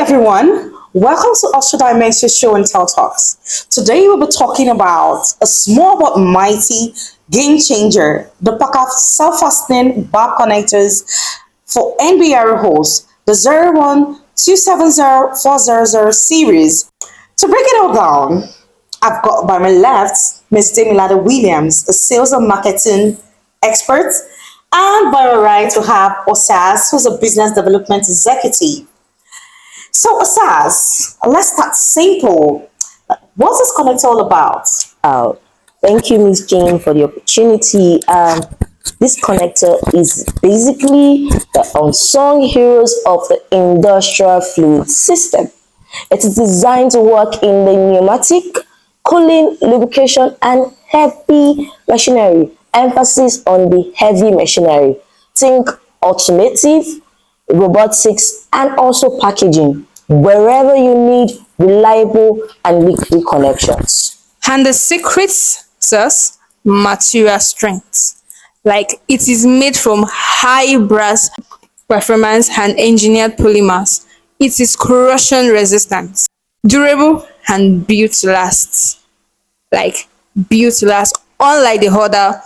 everyone, welcome to Offshore Dimension Show and Tell Talks. Today we'll be talking about a small but mighty game changer, the Packer Self-Fastening Barb Connectors for NBR holes, the 012704000 series. To break it all down, I've got by my left Ms. Demilade Williams, a sales and marketing expert, and by my right we have Osas, who's a business development executive. So, Asaz, let's start simple. What's this connector all about? Oh, thank you, Miss Jane, for the opportunity. This connector is basically the unsung heroes of the industrial fluid system. It is designed to work in the pneumatic, cooling, lubrication, and heavy machinery. Emphasis on the heavy machinery. Think automotive, robotics, and also packaging, wherever you need reliable and leak-free connections. And the secrets, sirs, material strength. Like it is made from high brass performance and engineered polymers. It is corrosion resistant, durable, and built to last. Like built to last, unlike the other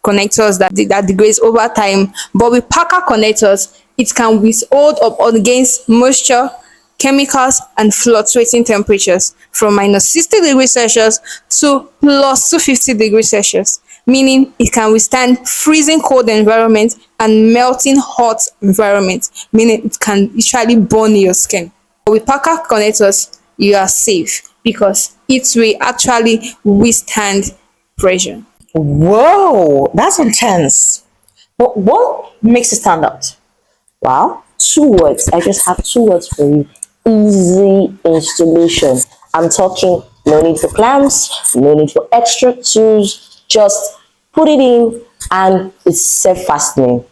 connectors that degrades over time. But with Packer connectors, it can withhold up against moisture, chemicals, and fluctuating temperatures from minus 60 degrees Celsius to plus 250 degrees Celsius, meaning it can withstand freezing cold environment and melting hot environment, meaning it can literally burn your skin. With Packer connectors, you are safe because it will actually withstand pressure. Whoa, that's intense. But what makes it stand out? Wow, two words. I just have two words for you. Easy installation. I'm talking no need for clamps, no need for extra tools. Just put it in and it's self-fastening,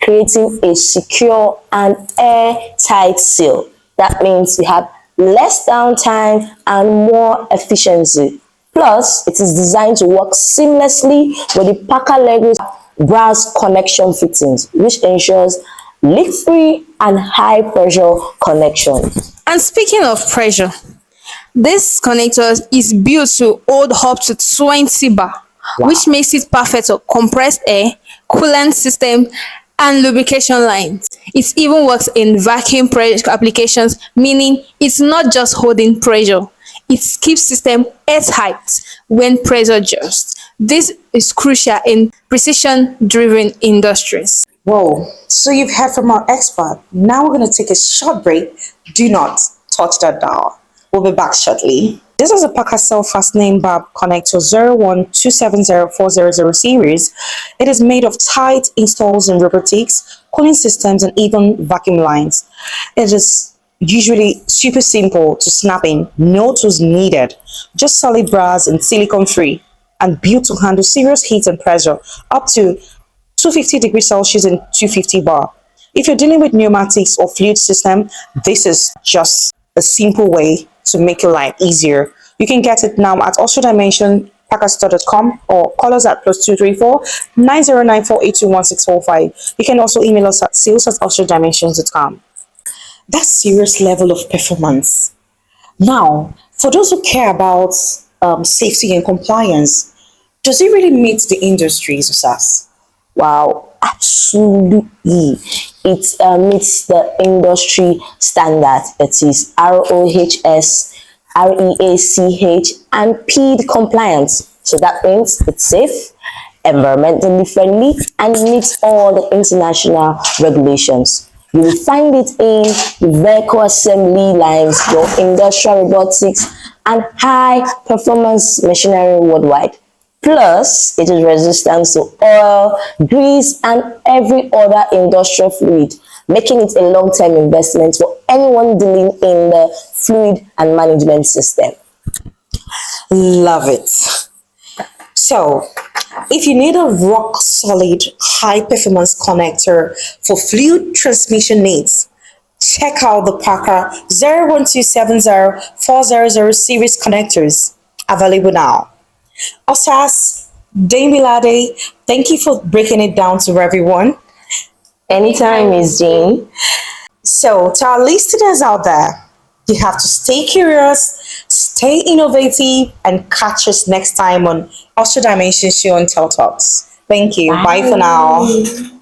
creating a secure and airtight seal. That means you have less downtime and more efficiency. Plus, it is designed to work seamlessly with the Packer Lego brass connection fittings, which ensures leak-free and high-pressure connections. And speaking of pressure, this connector is built to hold up to 20 bar, which makes it perfect for compressed air, coolant system, and lubrication lines. It even works in vacuum pressure applications, meaning it's not just holding pressure. It keeps system airtight when pressure adjusts. This is crucial in precision-driven industries. Whoa, so you've heard from our expert. Now we're going to take a short break. Do not touch that dial. We'll be back shortly. This is a Packer Self-Fastening Barb Connector 012704000 series. It is made of tight installs in robotics, cooling systems, and even vacuum lines. It is usually super simple to snap in, no tools needed, just solid brass and silicone free, and built to handle serious heat and pressure up to 250 degrees Celsius and 250 bar. If you're dealing with pneumatics or fluid system, this is just a simple way to make your life easier. You can get it now at Offshore Dimension packerstore.com or call us at +234 9094 821645. You can also email us at sales@offshoredimensions.com. That's serious level of performance. Now, for those who care about safety and compliance, does it really meet the industry's SAS? Wow, absolutely. It meets the industry standard. It is RoHS, REACH, and PED compliance. So that means it's safe, environmentally friendly, and meets all the international regulations. You will find it in the vehicle assembly lines, your industrial robotics, and high performance machinery worldwide. Plus, it is resistant to oil, grease, and every other industrial fluid, making it a long-term investment for anyone dealing in the fluid and management system. Love it. So, if you need a rock-solid, high-performance connector for fluid transmission needs, check out the Packer 012704000 series connectors, available now. Osas, Demilade, thank you for breaking it down to everyone. Anytime, Miss Jane. So, to our listeners out there, You have to stay curious, stay innovative, and catch us next time on Offshore Dimension Show and Tell Talks. Thank you. Bye for now.